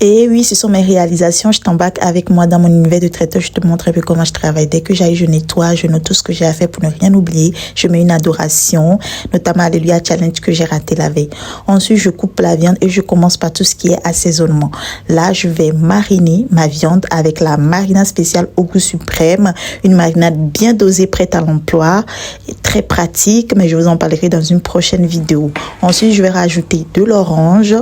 Et oui, ce sont mes réalisations. Je t'embarque avec moi dans mon univers de traiteur. Je te montre un peu comment je travaille. Dès que j'arrive, je nettoie, je note tout ce que j'ai à faire pour ne rien oublier. Je mets une adoration, notamment Alléluia Challenge que j'ai raté la veille. Ensuite, je coupe la viande et je commence par tout ce qui est assaisonnement. Là, je vais mariner ma viande avec la marinade spéciale au goût suprême. Une marinade bien dosée, prête à l'emploi. Très pratique, mais je vous en parlerai dans une prochaine vidéo. Ensuite, je vais rajouter de l'orange.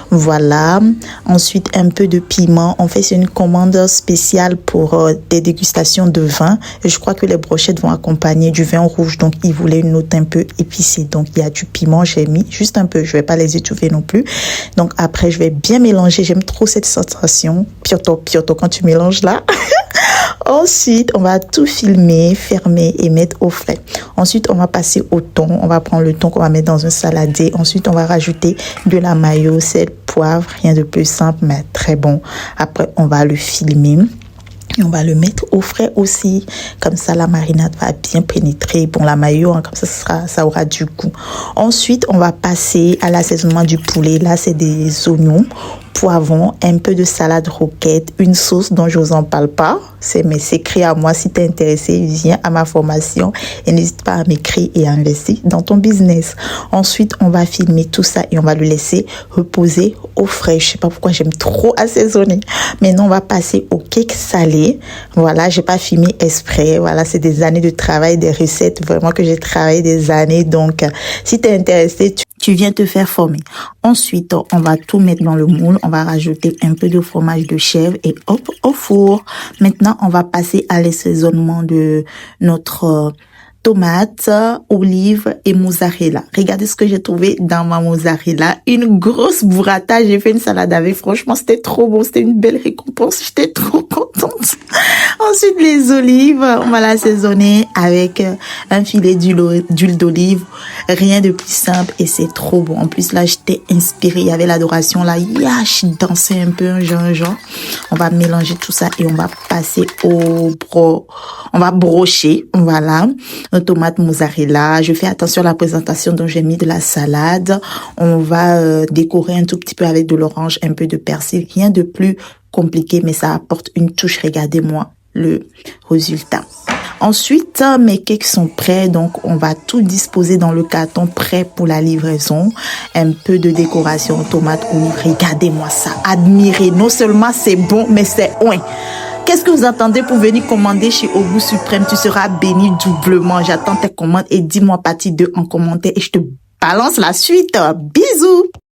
Voilà. Ensuite, un peu de piment. En fait, c'est une commande spéciale pour des dégustations de vin. Et je crois que les brochettes vont accompagner du vin rouge. Donc, ils voulaient une note un peu épicée. Donc, il y a du piment. J'ai mis juste un peu. Je vais pas les étouffer non plus. Donc, après, je vais bien mélanger. J'aime trop cette sensation. Pioto, pioto, quand tu mélanges là. Ensuite, on va tout filmer, fermer et mettre au frais. Ensuite, on va passer au thon. On va prendre le thon qu'on va mettre dans un saladier. Ensuite, on va rajouter de la mayo, sel, poivre. Rien de plus simple, mais très bon. Après, on va le filmer. Et on va le mettre au frais aussi. Comme ça, la marinade va bien pénétrer. Bon, la mayo, hein, comme ça aura du goût. Ensuite, on va passer à l'assaisonnement du poulet. Là, c'est des oignons, poivrons, un peu de salade roquette, une sauce dont je vous en parle pas. C'est mes secrets à moi. Si tu es intéressé, viens à ma formation et n'hésite pas à m'écrire et à investir dans ton business. Ensuite, on va filmer tout ça et on va le laisser reposer au frais. Je sais pas pourquoi j'aime trop assaisonner. Maintenant, on va passer au cake salé. Voilà, j'ai pas filmé exprès. Voilà, c'est des années de travail, des recettes vraiment que j'ai travaillé des années. Donc, si tu es intéressé, tu viens te faire former. Ensuite, on va tout mettre dans le moule. On va rajouter un peu de fromage de chèvre et hop, au four. Maintenant, on va passer à l'assaisonnement de notre tomate, olive et mozzarella. Regardez ce que j'ai trouvé dans ma mozzarella. Une grosse burrata. J'ai fait une salade avec. Franchement, c'était trop bon. C'était une belle récompense. J'étais trop contente. Ensuite, les olives, on va l'assaisonner avec un filet d'huile d'olive. Rien de plus simple et c'est trop bon. En plus, là, j'étais inspirée. Il y avait l'adoration là. Je dansais un peu, genre. On va mélanger tout ça et on va passer on va brocher. Voilà. Tomate mozzarella. Je fais attention à la présentation, donc j'ai mis de la salade. On va décorer un tout petit peu avec de l'orange, un peu de persil. Rien de plus compliqué, mais ça apporte une touche. Regardez-moi le résultat. Ensuite, mes cakes sont prêts, donc on va tout disposer dans le carton prêt pour la livraison. Un peu de décoration, tomate, olive. Regardez-moi ça, admirez. Non seulement c'est bon, mais c'est ouin. Qu'est-ce que vous attendez pour venir commander chez Au Goût Suprême? Tu seras béni doublement. J'attends tes commandes et dis-moi partie 2 en commentaire et je te balance la suite. Bisous!